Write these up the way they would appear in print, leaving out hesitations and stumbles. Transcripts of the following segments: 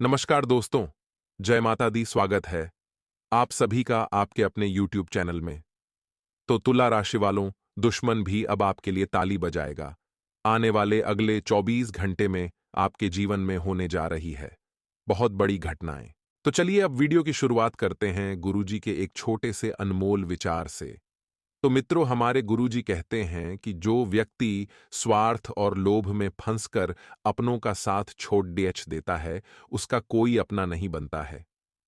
नमस्कार दोस्तों, जय माता दी। स्वागत है आप सभी का आपके अपने YouTube चैनल में। तो तुला राशि वालों, दुश्मन भी अब आपके लिए ताली बजाएगा। आने वाले अगले 24 घंटे में आपके जीवन में होने जा रही है बहुत बड़ी घटनाएं। तो चलिए अब वीडियो की शुरुआत करते हैं गुरुजी के एक छोटे से अनमोल विचार से। तो मित्रों, हमारे गुरुजी कहते हैं कि जो व्यक्ति स्वार्थ और लोभ में फंसकर अपनों का साथ छोड़ देता है, उसका कोई अपना नहीं बनता है।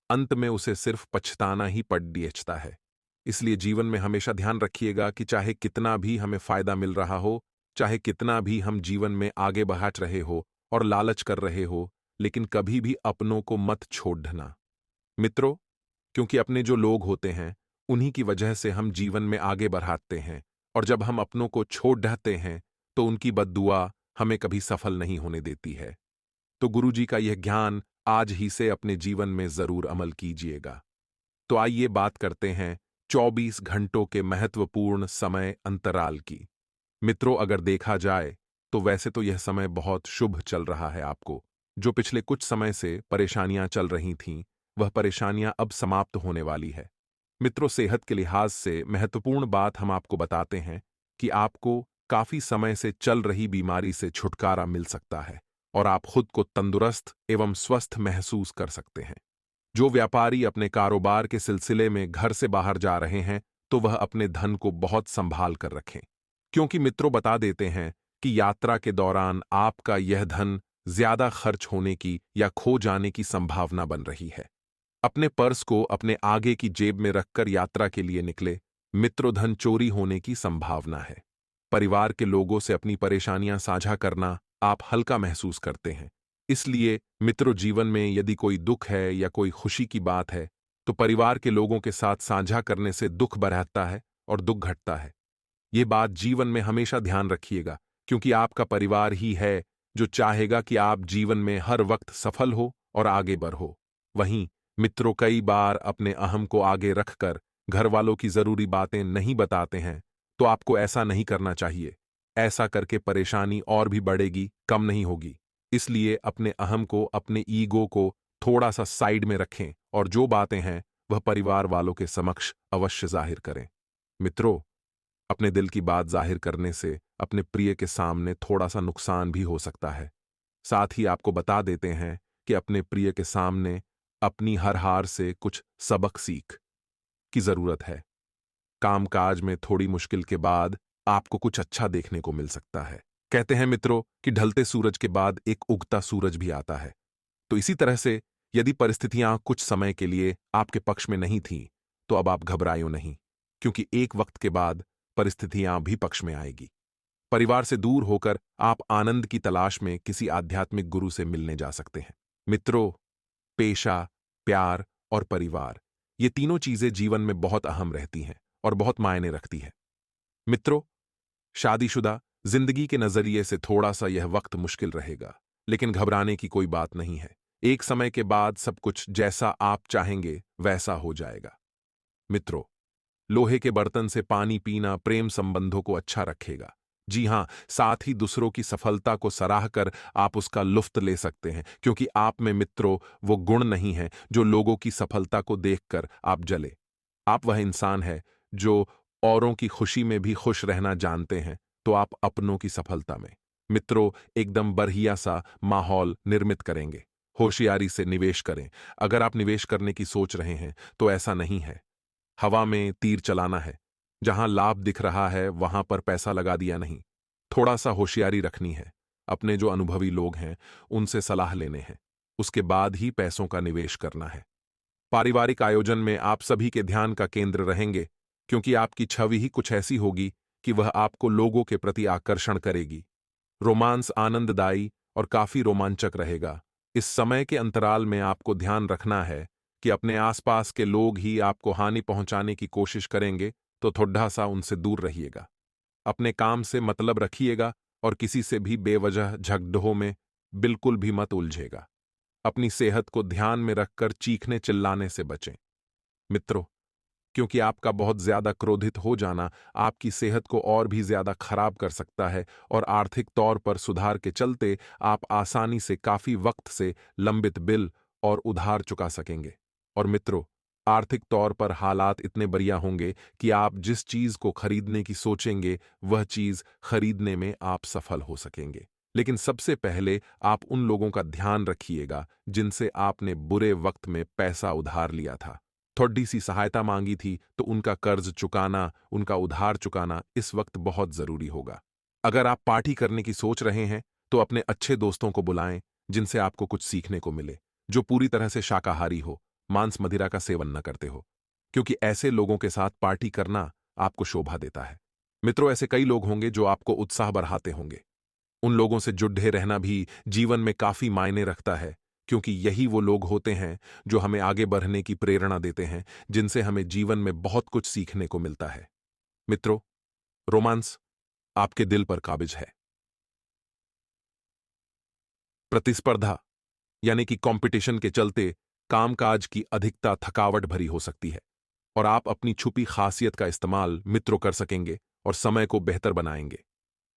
अंत में उसे सिर्फ पछताना ही पड़ता है। इसलिए जीवन में हमेशा ध्यान रखिएगा कि चाहे कितना भी हमें फायदा मिल रहा हो, चाहे कितना भी हम जीवन में आगे बढ़ रहे हो और लालच कर रहे हो, लेकिन कभी भी अपनों को मत छोड़ना मित्रों। क्योंकि अपने जो लोग होते हैं, उन्हीं की वजह से हम जीवन में आगे बढ़ाते हैं, और जब हम अपनों को छोड़ देते हैं तो उनकी बद्दुआ हमें कभी सफल नहीं होने देती है। तो गुरुजी का यह ज्ञान आज ही से अपने जीवन में जरूर अमल कीजिएगा। तो आइए बात करते हैं 24 घंटों के महत्वपूर्ण समय अंतराल की। मित्रों, अगर देखा जाए तो वैसे तो यह समय बहुत शुभ चल रहा है आपको। जो पिछले कुछ समय से परेशानियां चल रही थीं, वह परेशानियां अब समाप्त होने वाली है। मित्रों, सेहत के लिहाज से महत्वपूर्ण बात हम आपको बताते हैं कि आपको काफी समय से चल रही बीमारी से छुटकारा मिल सकता है और आप खुद को तंदुरुस्त एवं स्वस्थ महसूस कर सकते हैं। जो व्यापारी अपने कारोबार के सिलसिले में घर से बाहर जा रहे हैं, तो वह अपने धन को बहुत संभाल कर रखें, क्योंकि मित्रों बता देते हैं कि यात्रा के दौरान आपका यह धन ज्यादा खर्च होने की या खो जाने की संभावना बन रही है। अपने पर्स को अपने आगे की जेब में रखकर यात्रा के लिए निकले। मित्रों, धन चोरी होने की संभावना है। परिवार के लोगों से अपनी परेशानियां साझा करना आप हल्का महसूस करते हैं। इसलिए मित्रों, जीवन में यदि कोई दुख है या कोई खुशी की बात है, तो परिवार के लोगों के साथ साझा करने से दुख बढ़ता है और दुख घटता है। ये बात जीवन में हमेशा ध्यान रखिएगा, क्योंकि आपका परिवार ही है जो चाहेगा कि आप जीवन में हर वक्त सफल हो और आगे बढ़ो। वहीं मित्रों, कई बार अपने अहम को आगे रखकर घर वालों की जरूरी बातें नहीं बताते हैं, तो आपको ऐसा नहीं करना चाहिए। ऐसा करके परेशानी और भी बढ़ेगी, कम नहीं होगी। इसलिए अपने अहम को, अपने ईगो को थोड़ा सा साइड में रखें और जो बातें हैं वह परिवार वालों के समक्ष अवश्य जाहिर करें। मित्रों, अपने दिल की बात जाहिर करने से अपने प्रिय के सामने थोड़ा सा नुकसान भी हो सकता है। साथ ही आपको बता देते हैं कि अपने प्रिय के सामने अपनी हर हार से कुछ सबक सीख की जरूरत है। कामकाज में थोड़ी मुश्किल के बाद आपको कुछ अच्छा देखने को मिल सकता है। कहते हैं मित्रों कि ढलते सूरज के बाद एक उगता सूरज भी आता है। तो इसी तरह से यदि परिस्थितियां कुछ समय के लिए आपके पक्ष में नहीं थीं, तो अब आप घबराएं नहीं, क्योंकि एक वक्त के बाद परिस्थितियां भी पक्ष में आएगी। परिवार से दूर होकर आप आनंद की तलाश में किसी आध्यात्मिक गुरु से मिलने जा सकते हैं। मित्रों, पेशा, प्यार और परिवार, ये तीनों चीजें जीवन में बहुत अहम रहती हैं और बहुत मायने रखती हैं। मित्रों, शादीशुदा जिंदगी के नजरिए से थोड़ा सा यह वक्त मुश्किल रहेगा, लेकिन घबराने की कोई बात नहीं है। एक समय के बाद सब कुछ जैसा आप चाहेंगे वैसा हो जाएगा। मित्रों, लोहे के बर्तन से पानी पीना प्रेम संबंधों को अच्छा रखेगा। जी हां, साथ ही दूसरों की सफलता को सराह कर आप उसका लुफ्त ले सकते हैं, क्योंकि आप में मित्रों वो गुण नहीं है जो लोगों की सफलता को देखकर आप जले। आप वह इंसान है जो औरों की खुशी में भी खुश रहना जानते हैं, तो आप अपनों की सफलता में मित्रों एकदम बढ़िया सा माहौल निर्मित करेंगे। होशियारी से निवेश करें। अगर आप निवेश करने की सोच रहे हैं तो ऐसा नहीं है हवा में तीर चलाना है। जहां लाभ दिख रहा है वहां पर पैसा लगा दिया नहीं। थोड़ा सा होशियारी रखनी है। अपने जो अनुभवी लोग हैं उनसे सलाह लेने हैं, उसके बाद ही पैसों का निवेश करना है। पारिवारिक आयोजन में आप सभी के ध्यान का केंद्र रहेंगे, क्योंकि आपकी छवि ही कुछ ऐसी होगी कि वह आपको लोगों के प्रति आकर्षण करेगी। रोमांस आनंददायी और काफी रोमांचक रहेगा। इस समय के अंतराल में आपको ध्यान रखना है कि अपने आसपास के लोग ही आपको हानि पहुंचाने की कोशिश करेंगे, तो थोड़ा सा उनसे दूर रहिएगा। अपने काम से मतलब रखिएगा और किसी से भी बेवजह झगड़ों में बिल्कुल भी मत उलझेगा। अपनी सेहत को ध्यान में रखकर चीखने चिल्लाने से बचें। मित्रों, क्योंकि आपका बहुत ज्यादा क्रोधित हो जाना आपकी सेहत को और भी ज्यादा खराब कर सकता है, और आर्थिक तौर पर सुधार के चलते आप आसानी से काफी वक्त से लंबित बिल और उधार चुका सकेंगे। और मित्रों, आर्थिक तौर पर हालात इतने बढ़िया होंगे कि आप जिस चीज को खरीदने की सोचेंगे वह चीज खरीदने में आप सफल हो सकेंगे। लेकिन सबसे पहले आप उन लोगों का ध्यान रखिएगा जिनसे आपने बुरे वक्त में पैसा उधार लिया था, थोड़ी सी सहायता मांगी थी, तो उनका कर्ज चुकाना, उनका उधार चुकाना इस वक्त बहुत जरूरी होगा। अगर आप पार्टी करने की सोच रहे हैं तो अपने अच्छे दोस्तों को बुलाएं जिनसे आपको कुछ सीखने को मिले, जो पूरी तरह से शाकाहारी हो, मांस मदिरा का सेवन न करते हो, क्योंकि ऐसे लोगों के साथ पार्टी करना आपको शोभा देता है। मित्रों, ऐसे कई लोग होंगे जो आपको उत्साह बढ़ाते होंगे। उन लोगों से जुड़े रहना भी जीवन में काफी मायने रखता है, क्योंकि यही वो लोग होते हैं जो हमें आगे बढ़ने की प्रेरणा देते हैं, जिनसे हमें जीवन में बहुत कुछ सीखने को मिलता है। मित्रों, रोमांस आपके दिल पर काबिज है। प्रतिस्पर्धा यानी कि कंपटीशन के चलते कामकाज की अधिकता थकावट भरी हो सकती है, और आप अपनी छुपी खासियत का इस्तेमाल मित्रों कर सकेंगे और समय को बेहतर बनाएंगे।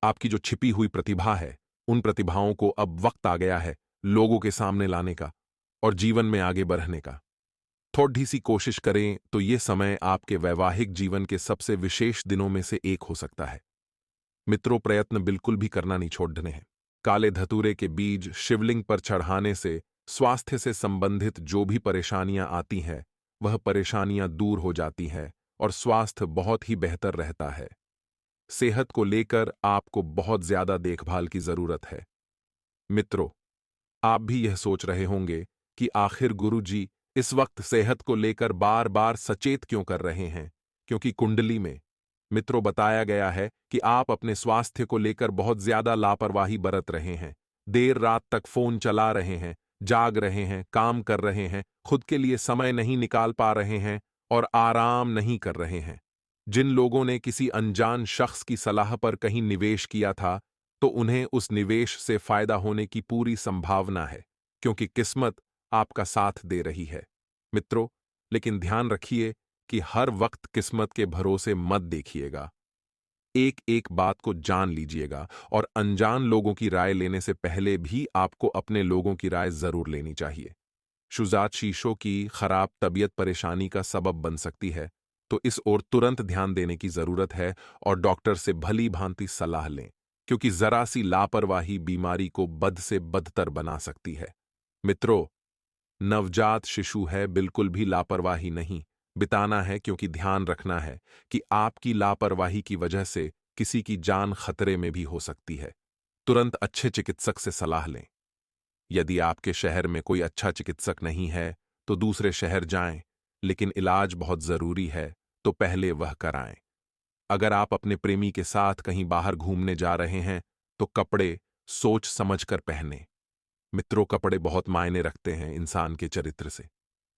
आपकी जो छिपी हुई प्रतिभा है, उन प्रतिभाओं को अब वक्त आ गया है लोगों के सामने लाने का और जीवन में आगे बढ़ने का। थोड़ी सी कोशिश करें तो ये समय आपके वैवाहिक जीवन के सबसे विशेष दिनों में से एक हो सकता है। मित्रों, प्रयत्न बिल्कुल भी करना नहीं छोड़ने हैं। काले धतूरे के बीज शिवलिंग पर चढ़ाने से स्वास्थ्य से संबंधित जो भी परेशानियां आती हैं, वह परेशानियां दूर हो जाती हैं और स्वास्थ्य बहुत ही बेहतर रहता है। सेहत को लेकर आपको बहुत ज्यादा देखभाल की जरूरत है। मित्रों, आप भी यह सोच रहे होंगे कि आखिर गुरुजी इस वक्त सेहत को लेकर बार बार सचेत क्यों कर रहे हैं, क्योंकि कुंडली में मित्रों बताया गया है कि आप अपने स्वास्थ्य को लेकर बहुत ज्यादा लापरवाही बरत रहे हैं। देर रात तक फोन चला रहे हैं, जाग रहे हैं, काम कर रहे हैं, खुद के लिए समय नहीं निकाल पा रहे हैं और आराम नहीं कर रहे हैं। जिन लोगों ने किसी अनजान शख्स की सलाह पर कहीं निवेश किया था, तो उन्हें उस निवेश से फायदा होने की पूरी संभावना है, क्योंकि किस्मत आपका साथ दे रही है। मित्रों, लेकिन ध्यान रखिए कि हर वक्त किस्मत के भरोसे मत देखिएगा। एक एक बात को जान लीजिएगा और अनजान लोगों की राय लेने से पहले भी आपको अपने लोगों की राय जरूर लेनी चाहिए। शुजात शीशों की खराब तबीयत परेशानी का सबब बन सकती है, तो इस ओर तुरंत ध्यान देने की जरूरत है और डॉक्टर से भली भांति सलाह लें, क्योंकि जरा सी लापरवाही बीमारी को बद से बदतर बना सकती है। मित्रों, नवजात शिशु है, बिल्कुल भी लापरवाही नहीं बिताना है, क्योंकि ध्यान रखना है कि आपकी लापरवाही की वजह से किसी की जान खतरे में भी हो सकती है। तुरंत अच्छे चिकित्सक से सलाह लें। यदि आपके शहर में कोई अच्छा चिकित्सक नहीं है तो दूसरे शहर जाएं, लेकिन इलाज बहुत जरूरी है तो पहले वह कराएं। अगर आप अपने प्रेमी के साथ कहीं बाहर घूमने जा रहे हैं तो कपड़े सोच समझकर पहनें। मित्रों, कपड़े बहुत मायने रखते हैं इंसान के चरित्र से।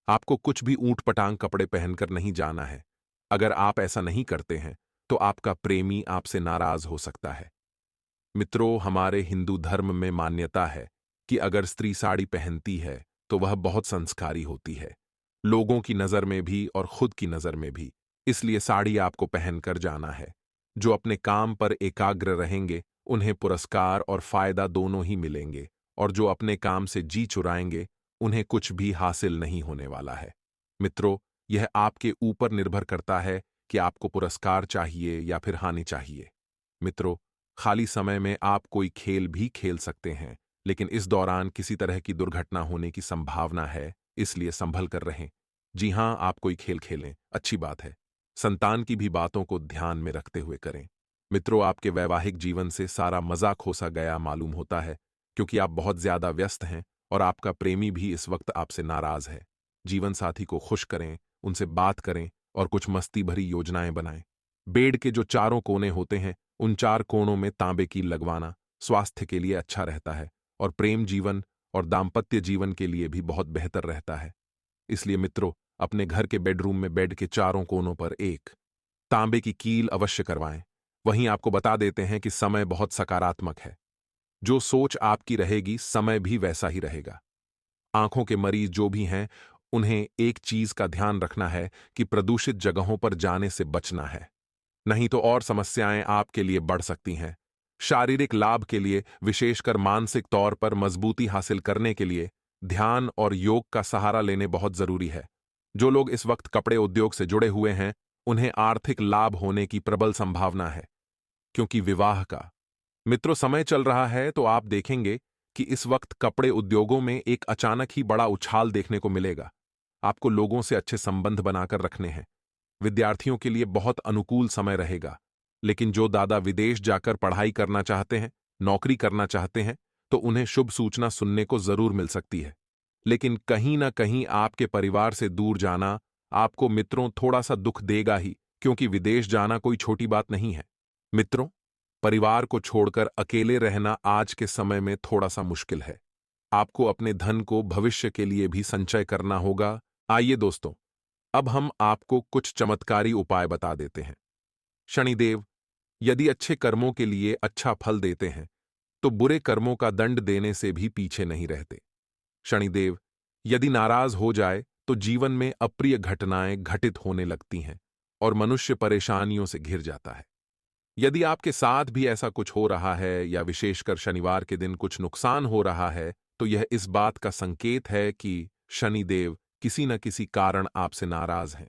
आपको कुछ भी ऊंट पटांग कपड़े पहनकर नहीं जाना है। अगर आप ऐसा नहीं करते हैं तो आपका प्रेमी आपसे नाराज हो सकता है। मित्रों, हमारे हिंदू धर्म में मान्यता है कि अगर स्त्री साड़ी पहनती है तो वह बहुत संस्कारी होती है, लोगों की नजर में भी और खुद की नजर में भी। इसलिए साड़ी आपको पहनकर जाना है। जो अपने काम पर एकाग्र रहेंगे उन्हें पुरस्कार और फायदा दोनों ही मिलेंगे, और जो अपने काम से जी चुराएंगे उन्हें कुछ भी हासिल नहीं होने वाला है। मित्रों, यह आपके ऊपर निर्भर करता है कि आपको पुरस्कार चाहिए या फिर हानि चाहिए। मित्रों, खाली समय में आप कोई खेल भी खेल सकते हैं, लेकिन इस दौरान किसी तरह की दुर्घटना होने की संभावना है, इसलिए संभल कर रहें। जी हां, आप कोई खेल खेलें, अच्छी बात है। संतान की भी बातों को ध्यान में रखते हुए करें। मित्रों, आपके वैवाहिक जीवन से सारा मजा खोसा गया मालूम होता है, क्योंकि आप बहुत ज्यादा व्यस्त हैं और आपका प्रेमी भी इस वक्त आपसे नाराज है। जीवन साथी को खुश करें, उनसे बात करें और कुछ मस्ती भरी योजनाएं बनाएं। बेड के जो चारों कोने होते हैं, उन चार कोणों में तांबे की लगवाना स्वास्थ्य के लिए अच्छा रहता है और प्रेम जीवन और दाम्पत्य जीवन के लिए भी बहुत बेहतर रहता है। इसलिए मित्रों, अपने घर के बेडरूम में बेड के चारों कोनों पर एक तांबे की कील अवश्य करवाएं। वहीं आपको बता देते हैं कि समय बहुत सकारात्मक है। जो सोच आपकी रहेगी, समय भी वैसा ही रहेगा। आंखों के मरीज जो भी हैं, उन्हें एक चीज का ध्यान रखना है कि प्रदूषित जगहों पर जाने से बचना है, नहीं तो और समस्याएं आपके लिए बढ़ सकती हैं। शारीरिक लाभ के लिए, विशेषकर मानसिक तौर पर मजबूती हासिल करने के लिए, ध्यान और योग का सहारा लेने बहुत जरूरी है। जो लोग इस वक्त कपड़े उद्योग से जुड़े हुए हैं, उन्हें आर्थिक लाभ होने की प्रबल संभावना है। क्योंकि विवाह का मित्रों समय चल रहा है, तो आप देखेंगे कि इस वक्त कपड़े उद्योगों में एक अचानक ही बड़ा उछाल देखने को मिलेगा। आपको लोगों से अच्छे संबंध बनाकर रखने हैं। विद्यार्थियों के लिए बहुत अनुकूल समय रहेगा। लेकिन जो दादा विदेश जाकर पढ़ाई करना चाहते हैं, नौकरी करना चाहते हैं, तो उन्हें शुभ सूचना सुनने को जरूर मिल सकती है। लेकिन कहीं ना कहीं आपके परिवार से दूर जाना आपको मित्रों थोड़ा सा दुख देगा ही, क्योंकि विदेश जाना कोई छोटी बात नहीं है। मित्रों, परिवार को छोड़कर अकेले रहना आज के समय में थोड़ा सा मुश्किल है। आपको अपने धन को भविष्य के लिए भी संचय करना होगा। आइए दोस्तों, अब हम आपको कुछ चमत्कारी उपाय बता देते हैं। शनिदेव यदि अच्छे कर्मों के लिए अच्छा फल देते हैं, तो बुरे कर्मों का दंड देने से भी पीछे नहीं रहते। शनिदेव यदि नाराज हो जाए तो जीवन में अप्रिय घटनाएं घटित होने लगती हैं और मनुष्य परेशानियों से घिर जाता है। यदि आपके साथ भी ऐसा कुछ हो रहा है या विशेषकर शनिवार के दिन कुछ नुकसान हो रहा है, तो यह इस बात का संकेत है कि शनिदेव किसी न किसी कारण आपसे नाराज हैं।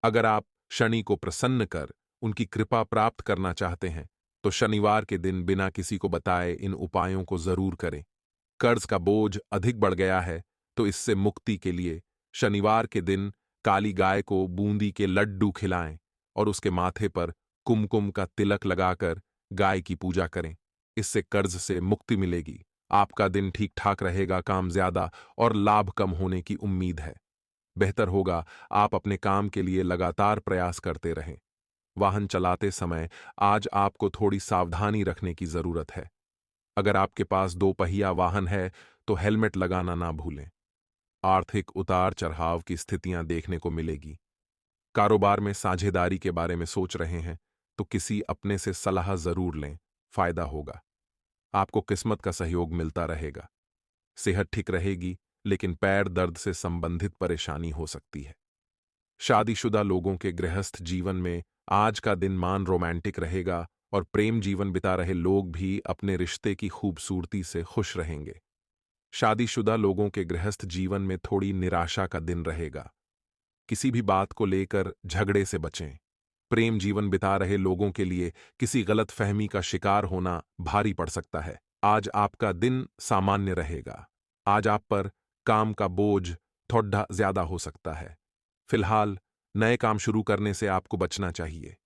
अगर आप शनि को प्रसन्न कर उनकी कृपा प्राप्त करना चाहते हैं, तो शनिवार के दिन बिना किसी को बताए इन उपायों को जरूर करें। कर्ज का बोझ अधिक बढ़ गया है, तो इससे मुक्ति के लिए शनिवार के दिन काली गाय को बूंदी के लड्डू खिलाएं और उसके माथे पर कुमकुम का तिलक लगाकर गाय की पूजा करें। इससे कर्ज से मुक्ति मिलेगी। आपका दिन ठीक ठाक रहेगा, काम ज्यादा और लाभ कम होने की उम्मीद है। बेहतर होगा आप अपने काम के लिए लगातार प्रयास करते रहें। वाहन चलाते समय आज आपको थोड़ी सावधानी रखने की जरूरत है। अगर आपके पास दो पहिया वाहन है, तो हेलमेट लगाना ना भूलें। आर्थिक उतार चढ़ाव की स्थितियां देखने को मिलेगी। कारोबार में साझेदारी के बारे में सोच रहे हैं, तो किसी अपने से सलाह जरूर लें, फायदा होगा। आपको किस्मत का सहयोग मिलता रहेगा। सेहत ठीक रहेगी, लेकिन पैर दर्द से संबंधित परेशानी हो सकती है। शादीशुदा लोगों के गृहस्थ जीवन में आज का दिन मान रोमांटिक रहेगा और प्रेम जीवन बिता रहे लोग भी अपने रिश्ते की खूबसूरती से खुश रहेंगे। शादीशुदा लोगों के गृहस्थ जीवन में थोड़ी निराशा का दिन रहेगा। किसी भी बात को लेकर झगड़े से बचें। प्रेम जीवन बिता रहे लोगों के लिए किसी गलत फहमी का शिकार होना भारी पड़ सकता है। आज आपका दिन सामान्य रहेगा। आज आप पर काम का बोझ थोड़ा ज्यादा हो सकता है। फिलहाल नए काम शुरू करने से आपको बचना चाहिए।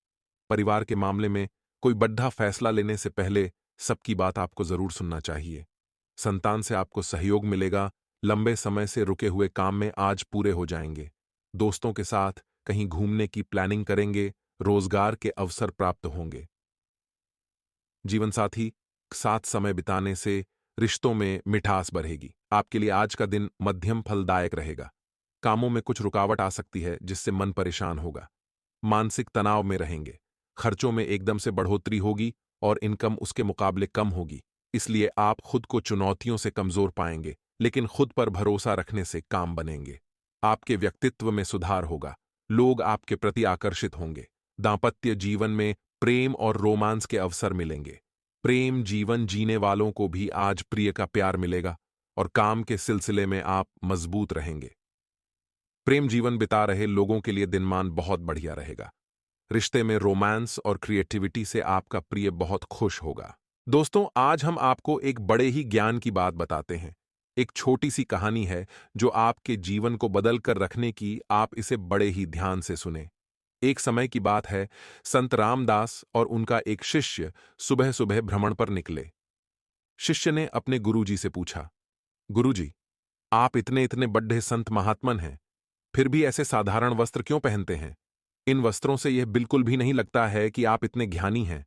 परिवार के मामले में कोई बड़ा फैसला लेने से पहले सबकी बात आपको जरूर सुनना चाहिए। संतान से आपको सहयोग मिलेगा। लंबे समय से रुके हुए काम में आज पूरे हो जाएंगे। दोस्तों के साथ कहीं घूमने की प्लानिंग करेंगे। रोजगार के अवसर प्राप्त होंगे। जीवन साथी साथ समय बिताने से रिश्तों में मिठास बढ़ेगी। आपके लिए आज का दिन मध्यम फलदायक रहेगा। कामों में कुछ रुकावट आ सकती है, जिससे मन परेशान होगा। मानसिक तनाव में रहेंगे। खर्चों में एकदम से बढ़ोतरी होगी और इनकम उसके मुकाबले कम होगी। इसलिए आप खुद को चुनौतियों से कमजोर पाएंगे, लेकिन खुद पर भरोसा रखने से काम बनेंगे। आपके व्यक्तित्व में सुधार होगा। लोग आपके प्रति आकर्षित होंगे। दांपत्य जीवन में प्रेम और रोमांस के अवसर मिलेंगे। प्रेम जीवन जीने वालों को भी आज प्रिय का प्यार मिलेगा और काम के सिलसिले में आप मजबूत रहेंगे। प्रेम जीवन बिता रहे लोगों के लिए दिनमान बहुत बढ़िया रहेगा। रिश्ते में रोमांस और क्रिएटिविटी से आपका प्रिय बहुत खुश होगा। दोस्तों, आज हम आपको एक बड़े ही ज्ञान की बात बताते हैं। एक छोटी सी कहानी है जो आपके जीवन को बदल कर रखने की। आप इसे बड़े ही ध्यान से सुने। एक समय की बात है, संत रामदास और उनका एक शिष्य सुबह सुबह भ्रमण पर निकले। शिष्य ने अपने गुरुजी से पूछा, गुरुजी, आप इतने इतने बड्ढे संत महात्मन हैं, फिर भी ऐसे साधारण वस्त्र क्यों पहनते हैं? इन वस्त्रों से यह बिल्कुल भी नहीं लगता है कि आप इतने ज्ञानी हैं।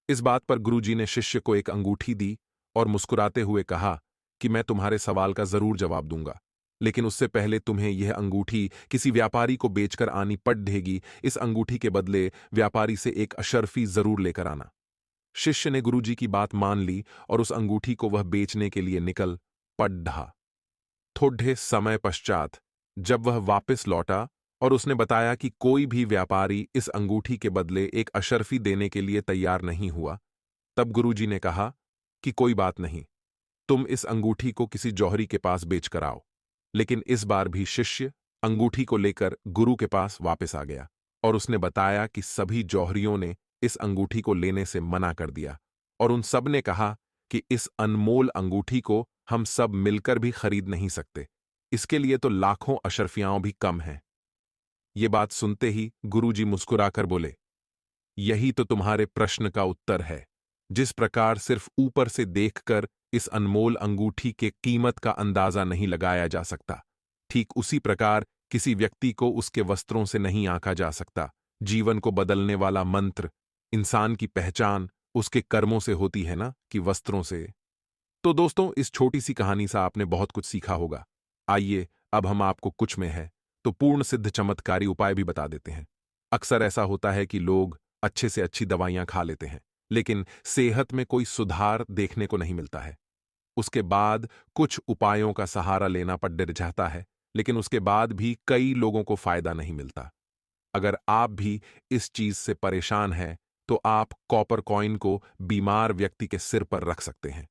इस बात पर गुरुजी ने शिष्य को एक अंगूठी दी और मुस्कुराते हुए कहा कि मैं तुम्हारे सवाल का जरूर जवाब दूंगा, लेकिन उससे पहले तुम्हें यह अंगूठी किसी व्यापारी को बेचकर आनी पड़ेगी। इस अंगूठी के बदले व्यापारी से एक अशर्फी जरूर लेकर आना। शिष्य ने गुरुजी की बात मान ली और उस अंगूठी को वह बेचने के लिए निकल पड़ा। थोड़े समय पश्चात जब वह वापस लौटा और उसने बताया कि कोई भी व्यापारी इस अंगूठी के बदले एक अशर्फी देने के लिए तैयार नहीं हुआ, तब गुरुजी ने कहा कि कोई बात नहीं, तुम इस अंगूठी को किसी जौहरी के पास बेच कर आओ। लेकिन इस बार भी शिष्य अंगूठी को लेकर गुरु के पास वापस आ गया और उसने बताया कि सभी जौहरियों ने इस अंगूठी को लेने से मना कर दिया और उन सब ने कहा कि इस अनमोल अंगूठी को हम सब मिलकर भी खरीद नहीं सकते। इसके लिए तो लाखों अशरफियाओं भी कम हैं। ये बात सुनते ही गुरुजी मुस्कुराकर बोले, यही तो तुम्हारे प्रश्न का उत्तर है। जिस प्रकार सिर्फ ऊपर से देखकर इस अनमोल अंगूठी के कीमत का अंदाजा नहीं लगाया जा सकता, ठीक उसी प्रकार किसी व्यक्ति को उसके वस्त्रों से नहीं आंका जा सकता। जीवन को बदलने वाला मंत्र, इंसान की पहचान उसके कर्मों से होती है ना कि वस्त्रों से। तो दोस्तों, इस छोटी सी कहानी से आपने बहुत कुछ सीखा होगा। आइए अब हम आपको कुछ में है तो पूर्ण सिद्ध चमत्कारी उपाय भी बता देते हैं। अक्सर ऐसा होता है कि लोग अच्छे से अच्छी दवाइयां खा लेते हैं, लेकिन सेहत में कोई सुधार देखने को नहीं मिलता है। उसके बाद कुछ उपायों का सहारा लेना पड़ जाता है, लेकिन उसके बाद भी कई लोगों को फायदा नहीं मिलता। अगर आप भी इस चीज से परेशान हैं, तो आप कॉपर कॉइन को बीमार व्यक्ति के सिर पर रख सकते हैं।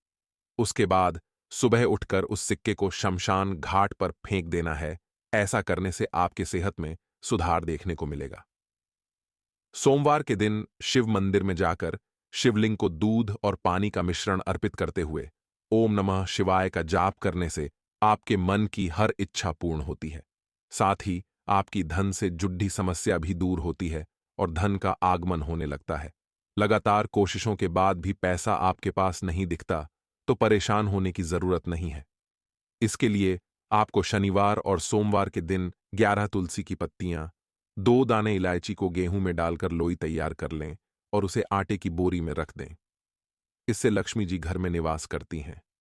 उसके बाद सुबह उठकर उस सिक्के को शमशान घाट पर फेंक देना है। ऐसा करने से आपके सेहत में सुधार देखने को मिलेगा। सोमवार के दिन शिव मंदिर में जाकर शिवलिंग को दूध और पानी का मिश्रण अर्पित करते हुए ओम नमः शिवाय का जाप करने से आपके मन की हर इच्छा पूर्ण होती है। साथ ही आपकी धन से जुड़ी समस्या भी दूर होती है और धन का आगमन होने लगता है। लगातार कोशिशों के बाद भी पैसा आपके पास नहीं दिखता, तो परेशान होने की जरूरत नहीं है। इसके लिए आपको शनिवार और सोमवार के दिन 11 तुलसी की पत्तियां, 2 दाने इलायची को गेहूं में डालकर लोई तैयार कर लें और उसे आटे की बोरी में रख दें। इससे लक्ष्मी जी घर में निवास करती हैं।